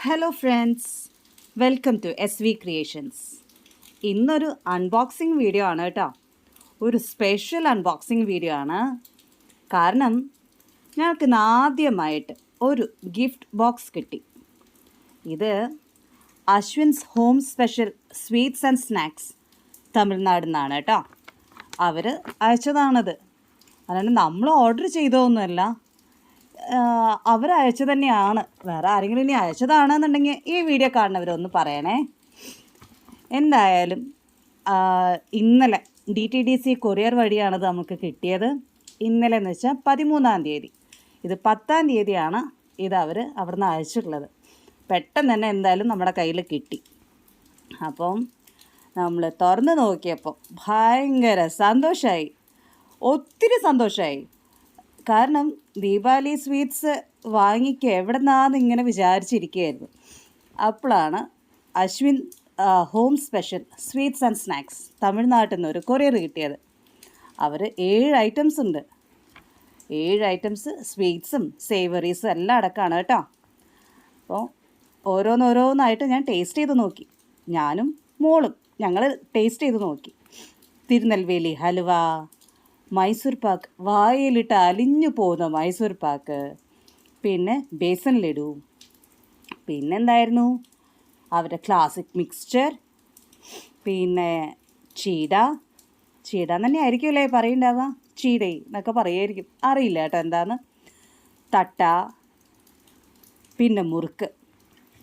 Hello friends, welcome to SV creations. ഇന്നൊരു unboxing video ആണ് കേട്ടോ. ഒരു സ്പെഷ്യൽ അൺബോക്സിങ് വീഡിയോ ആണ്. കാരണം ഞങ്ങൾക്ക് ആദ്യമായിട്ട് ഒരു ഗിഫ്റ്റ് ബോക്സ് കിട്ടി. ഇത് Ashwin's home special sweets and snacks Tamil Nadu നിന്നാണ് കേട്ടോ. അവർ അയച്ചതാണത്. അല്ലാണ്ട് നമ്മൾ ഓർഡർ ചെയ്തതൊന്നുമല്ല, അവരയച്ചു തന്നെയാണ്. വേറെ ആരെങ്കിലും ഇനി അയച്ചതാണെന്നുണ്ടെങ്കിൽ ഈ വീഡിയോ കാണുന്നവരൊന്ന് പറയണേ. എന്തായാലും ഇന്നലെ DTDC കൊറിയർ വഴിയാണത് നമുക്ക് കിട്ടിയത്. ഇന്നലെ എന്ന് വെച്ചാൽ 13-ാം തീയതി. ഇത് 10-ാം തീയതിയാണ് ഇത് അവർ അവിടുന്ന് അയച്ചിട്ടുള്ളത്. പെട്ടെന്ന് തന്നെ എന്തായാലും നമ്മുടെ കയ്യിൽ കിട്ടി. അപ്പം നമ്മൾ തുറന്ന് നോക്കിയപ്പോൾ ഭയങ്കര സന്തോഷമായി, ഒത്തിരി സന്തോഷമായി. കാരണം ദീപാവലി സ്വീറ്റ്സ് വാങ്ങിക്കുക എവിടെ നിന്നാന്ന് ഇങ്ങനെ വിചാരിച്ചിരിക്കുകയായിരുന്നു. അപ്പോഴാണ് Ashwin home special sweets and snacks തമിഴ്നാട്ടിൽ നിന്ന് ഒരു കൊറിയർ കിട്ടിയത്. അവർ 7 ഐറ്റംസ് ഉണ്ട്. 7 ഐറ്റംസ് സ്വീറ്റ്സും സേവറീസും എല്ലാം അടക്കമാണ് കേട്ടോ. അപ്പോൾ ഓരോന്നോരോന്നായിട്ട് ഞാൻ ടേസ്റ്റ് ചെയ്ത് നോക്കി. ഞാനും മോളും ഞങ്ങൾ ടേസ്റ്റ് ചെയ്ത് നോക്കി. തിരുനെൽവേലി ഹലുവ, മൈസൂർ പാക്ക്, വായയിലിട്ട് അലിഞ്ഞു പോകുന്ന മൈസൂർ പാക്ക്, പിന്നെ ബേസൻ ലഡു, പിന്നെന്തായിരുന്നു അവരുടെ ക്ലാസിക് മിക്സ്ചർ, പിന്നെ ചീട തന്നെ ആയിരിക്കുമല്ലേ പറയുണ്ടാവുക, ചീട എന്നൊക്കെ പറയുമായിരിക്കും, അറിയില്ല കേട്ടോ എന്താന്ന്. തട്ട, പിന്നെ മുറുക്ക്.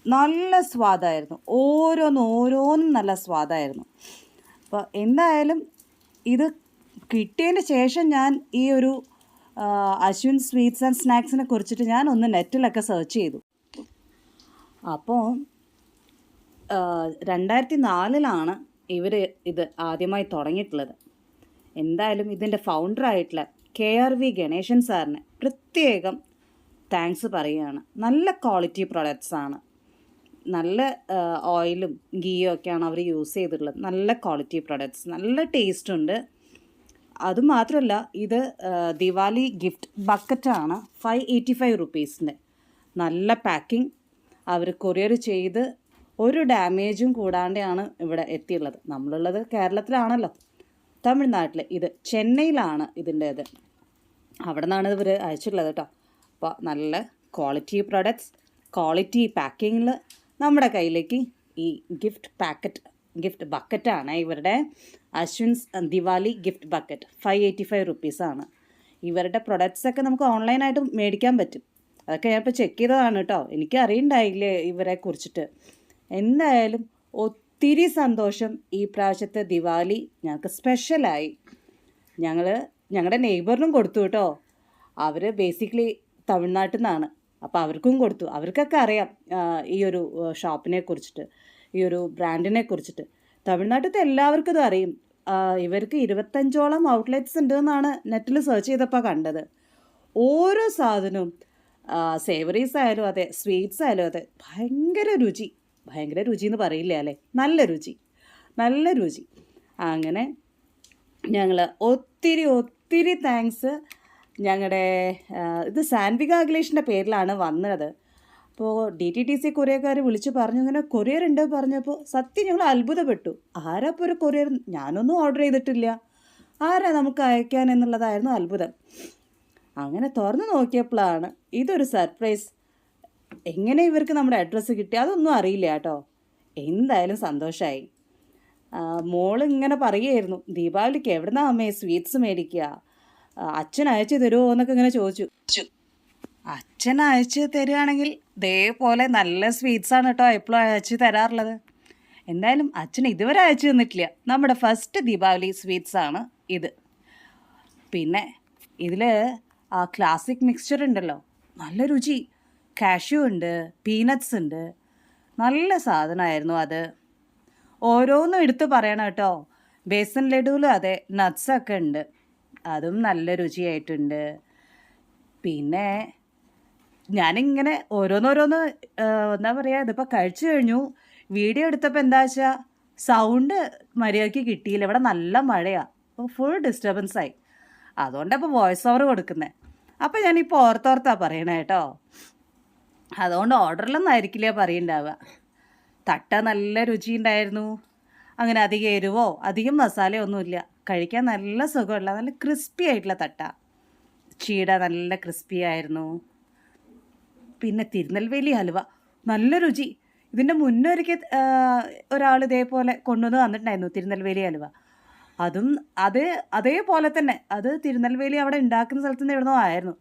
നല്ല സ്വാദായിരുന്നു. ഓരോന്നും നല്ല സ്വാദായിരുന്നു. അപ്പോൾ എന്തായാലും ഇത് കിട്ടിയതിന് ശേഷം ഞാൻ ഈ ഒരു അശ്വിൻ സ്വീറ്റ്സ് ആൻഡ് സ്നാക്സിനെ കുറിച്ചിട്ട് ഞാൻ ഒന്ന് നെറ്റിലൊക്കെ സെർച്ച് ചെയ്തു. അപ്പോൾ 2004 ഇവർ ഇത് ആദ്യമായി തുടങ്ങിയിട്ടുള്ളത്. എന്തായാലും ഇതിൻ്റെ ഫൗണ്ടറായിട്ടുള്ള KRV ഗണേശൻ സാറിന് പ്രത്യേകം താങ്ക്സ് പറയുകയാണ്. നല്ല ക്വാളിറ്റി പ്രൊഡക്ട്സാണ്. നല്ല ഓയിലും ഗീയും ഒക്കെയാണ് അവർ യൂസ് ചെയ്തിട്ടുള്ളത്. നല്ല ക്വാളിറ്റി പ്രൊഡക്ട്സ്, നല്ല ടേസ്റ്റ് ഉണ്ട്. അതുമാത്രമല്ല, ഇത് ദിവാലി ഗിഫ്റ്റ് ബക്കറ്റാണ്. 585 റുപ്പീസിൻ്റെ നല്ല പാക്കിംഗ്. അവർ കൊറിയർ ചെയ്ത് ഒരു ഡാമേജും കൂടാതെയാണ് ഇവിടെ എത്തിയുള്ളത്. നമ്മളുള്ളത് കേരളത്തിലാണല്ലോ, തമിഴ്നാട്ടിൽ. ഇത് ചെന്നൈയിലാണ് ഇതിൻ്റേത്. അവിടെ നിന്നാണ് ഇവർ അയച്ചിട്ടുള്ളത് കേട്ടോ. അപ്പോൾ നല്ല ക്വാളിറ്റി പ്രൊഡക്ട്സ്, ക്വാളിറ്റി പാക്കിങ്ങിൽ നമ്മുടെ കയ്യിലേക്ക് ഈ ഗിഫ്റ്റ് ബക്കറ്റാണ് ഇവരുടെ അശ്വിൻസ് ദിവാലി ഗിഫ്റ്റ് ബക്കറ്റ്. 585 റുപ്പീസാണ്. ഇവരുടെ പ്രൊഡക്ട്സൊക്കെ നമുക്ക് ഓൺലൈനായിട്ട് മേടിക്കാൻ പറ്റും. അതൊക്കെ ഞാനിപ്പോൾ ചെക്ക് ചെയ്തതാണ് കേട്ടോ. എനിക്ക് അറിയണ്ടായില്ലേ ഇവരെ കുറിച്ചിട്ട്. എന്തായാലും ഒത്തിരി സന്തോഷം. ഈ പ്രാവശ്യത്തെ ദിവാലി ഞങ്ങൾക്ക് സ്പെഷ്യലായി. ഞങ്ങളുടെ നെയ്ബറിനും കൊടുത്തു കേട്ടോ. അവർ ബേസിക്കലി തമിഴ്നാട്ടിൽ നിന്നാണ്. അപ്പോൾ അവർക്കും കൊടുത്തു. അവർക്കൊക്കെ അറിയാം ഈ ഒരു ഷോപ്പിനെ കുറിച്ചിട്ട്, ഈ ഒരു ബ്രാൻഡിനെ കുറിച്ചിട്ട്. തമിഴ്നാട്ടിലത്തെ എല്ലാവർക്കും ഇത് അറിയും. ഇവർക്ക് 25ഓളം ഔട്ട്ലെറ്റ്സ് ഉണ്ട് എന്നാണ് നെറ്റിൽ സെർച്ച് ചെയ്തപ്പോൾ കണ്ടത്. ഓരോ സാധനവും, സേവറീസ് ആയാലും അതെ, സ്വീറ്റ്സ് ആയാലും അതെ, ഭയങ്കര രുചി എന്ന് പറയില്ല അല്ലേ, നല്ല രുചി. അങ്ങനെ ഞങ്ങൾ ഒത്തിരി താങ്ക്സ്. ഞങ്ങളുടെ ഇത് സാൻവിക അഖിലേഷിൻ്റെ പേരിലാണ് വന്നത്. അപ്പോൾ DTDC കൊറിയർക്കാർ വിളിച്ച് പറഞ്ഞു ഇങ്ങനെ കൊറിയർ ഉണ്ട് പറഞ്ഞപ്പോൾ സത്യം ഞങ്ങൾ അത്ഭുതപ്പെട്ടു. ആരാ ഇപ്പോൾ ഒരു കൊറിയർ? ഞാനൊന്നും ഓർഡർ ചെയ്തിട്ടില്ല, ആരാ നമുക്ക് അയക്കാൻ എന്നുള്ളതായിരുന്നു അത്ഭുതം. അങ്ങനെ തുറന്ന് നോക്കിയപ്പോഴാണ് ഇതൊരു സർപ്രൈസ്. എങ്ങനെ ഇവർക്ക് നമ്മുടെ അഡ്രസ്സ് കിട്ടി അതൊന്നും അറിയില്ല കേട്ടോ. എന്തായാലും സന്തോഷമായി. മോള് ഇങ്ങനെ പറയുമായിരുന്നു, ദീപാവലിക്ക് എവിടുന്നാ അമ്മേ സ്വീറ്റ്സ് മേടിക്കുക, അച്ഛൻ അയച്ചു തരുമോ എന്നൊക്കെ ഇങ്ങനെ ചോദിച്ചു. അച്ഛൻ അയച്ചു തരികയാണെങ്കിൽ ഇതേപോലെ നല്ല സ്വീറ്റ്സാണ് കേട്ടോ എപ്പോഴും അയച്ചു തരാറുള്ളത്. എന്തായാലും അച്ഛൻ ഇതുവരെ അയച്ചു തന്നിട്ടില്ല. നമ്മുടെ ഫസ്റ്റ് ദീപാവലി സ്വീറ്റ്സാണ് ഇത്. പിന്നെ ഇതിൽ ആ ക്ലാസിക് മിക്സ്ചർ ഉണ്ടല്ലോ, നല്ല രുചി. കാഷ്യൂ ഉണ്ട്, പീനട്ട്സ് ഉണ്ട്, നല്ല സാധനമായിരുന്നു അത്. ഓരോന്നും എടുത്ത് പറയണം കേട്ടോ. ബേസൻ ലഡുവിലും അതെ, നട്ട്സൊക്കെ ഉണ്ട്, അതും നല്ല രുചിയായിട്ടുണ്ട്. പിന്നെ ഞാനിങ്ങനെ ഓരോന്നോരോന്ന് എന്താ പറയുക, ഇതിപ്പോൾ കഴിച്ചു കഴിഞ്ഞു. വീഡിയോ എടുത്തപ്പോൾ എന്താ വെച്ചാൽ സൗണ്ട് മര്യാദയ്ക്ക് കിട്ടിയില്ല. ഇവിടെ നല്ല മഴയാണ്, അപ്പോൾ ഫുൾ ഡിസ്റ്റർബൻസായി. അതുകൊണ്ടാണ് ഇപ്പോൾ വോയിസ് ഓവർ കൊടുക്കുന്നത്. അപ്പോൾ ഞാനിപ്പോൾ ഓർത്തോർത്താണ് പറയണേ കേട്ടോ. അതുകൊണ്ട് ഓർഡറിലൊന്നും ആയിരിക്കില്ല പറയുണ്ടാവുക. തട്ട നല്ല രുചിയുണ്ടായിരുന്നു. അങ്ങനെ അധികം എരിവോ അധികം മസാലയോ ഒന്നുമില്ല. കഴിക്കാൻ നല്ല സുഖമുള്ള നല്ല ക്രിസ്പി ആയിട്ടുള്ള തട്ട. ചീട നല്ല ക്രിസ്പി ആയിരുന്നു. പിന്നെ തിരുനെൽവേലി ഹലുവ നല്ല രുചി. ഇതിൻ്റെ മുന്നേ ഒരിക്കൽ ഒരാൾ ഇതേപോലെ കൊണ്ടുവന്ന് തന്നിട്ടുണ്ടായിരുന്നു തിരുനെൽവേലി ഹലുവ. അതും അതേപോലെ തന്നെ അത് തിരുനെൽവേലി അവിടെ ഉണ്ടാക്കുന്ന സ്ഥലത്ത് നിന്ന് എവിടുന്നോ ആയിരുന്നു.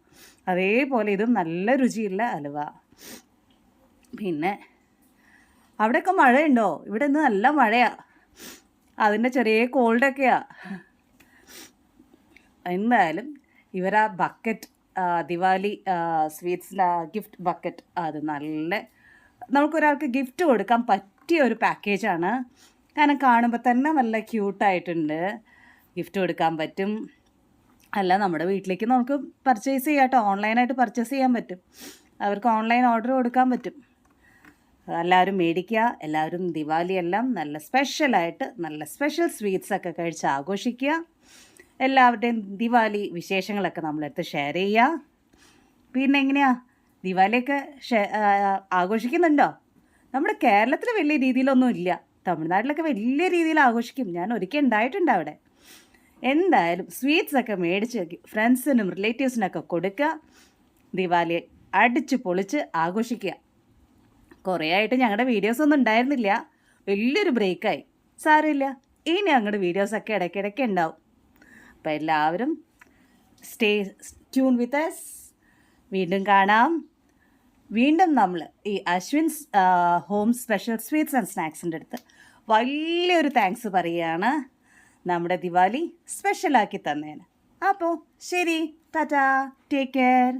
അതേപോലെ ഇതും നല്ല രുചിയുള്ള ഹലുവ. പിന്നെ അവിടെയൊക്കെ മഴയുണ്ടോ? ഇവിടെ ഇന്ന് നല്ല മഴയാണ്. അതിൻ്റെ ചെറിയ കോൾഡൊക്കെയാ. എന്തായാലും ഇവരാ ബക്കറ്റ് ദിവാലി സ്വീറ്റ്സിൻ്റെ ഗിഫ്റ്റ് ബക്കറ്റ് അത് നല്ല നമുക്കൊരാൾക്ക് ഗിഫ്റ്റ് കൊടുക്കാൻ പറ്റിയ ഒരു പാക്കേജാണ്. കാരണം കാണുമ്പോൾ തന്നെ നല്ല ക്യൂട്ടായിട്ടുണ്ട്. ഗിഫ്റ്റ് കൊടുക്കാൻ പറ്റും. അല്ല നമ്മുടെ വീട്ടിലേക്ക് നമുക്ക് പർച്ചേസ് ചെയ്യാം കേട്ടോ. ഓൺലൈനായിട്ട് പർച്ചേസ് ചെയ്യാൻ പറ്റും. അവർക്ക് ഓൺലൈൻ ഓർഡർ കൊടുക്കാൻ പറ്റും. എല്ലാവരും മേടിക്കുക. എല്ലാവരും ദിവാലി എല്ലാം നല്ല സ്പെഷ്യലായിട്ട് നല്ല സ്പെഷ്യൽ സ്വീറ്റ്സൊക്കെ കഴിച്ച് ആഘോഷിക്കുക. എല്ലാവരുടെയും ദിവാലി വിശേഷങ്ങളൊക്കെ നമ്മളെടുത്ത് ഷെയർ ചെയ്യുക. പിന്നെ എങ്ങനെയാണ് ദിവാലിയൊക്കെ ആഘോഷിക്കുന്നുണ്ടോ? നമ്മുടെ കേരളത്തിൽ വലിയ രീതിയിലൊന്നും ഇല്ല. തമിഴ്നാട്ടിലൊക്കെ വലിയ രീതിയിൽ ആഘോഷിക്കും. ഞാൻ ഒരിക്കൽ ഉണ്ടായിട്ടുണ്ട് അവിടെ. എന്തായാലും സ്വീറ്റ്സൊക്കെ മേടിച്ച് ഫ്രണ്ട്സിനും റിലേറ്റീവ്സിനൊക്കെ കൊടുക്കുക. ദിവാലി അടിച്ച് പൊളിച്ച് ആഘോഷിക്കുക. കുറേ ആയിട്ട് ഞങ്ങളുടെ വീഡിയോസൊന്നും ഉണ്ടായിരുന്നില്ല. വലിയൊരു ബ്രേക്കായി. സാരമില്ല, ഇനി ഞങ്ങളുടെ വീഡിയോസൊക്കെ ഇടയ്ക്കിടയ്ക്ക് ഉണ്ടാവും. അപ്പോൾ എല്ലാവരും സ്റ്റേ ട്യൂൺ വിത്ത് അസ്. വീണ്ടും കാണാം. വീണ്ടും നമ്മൾ ഈ Ashwins home special sweets and സ്നാക്സിൻ്റെ അടുത്ത് വലിയൊരു താങ്ക്സ് പറയുകയാണ് നമ്മുടെ ദിവാലി സ്പെഷ്യലാക്കി തന്നേന്. അപ്പോൾ ശരി, ടാറ്റാ, ടേക്ക് കെയർ.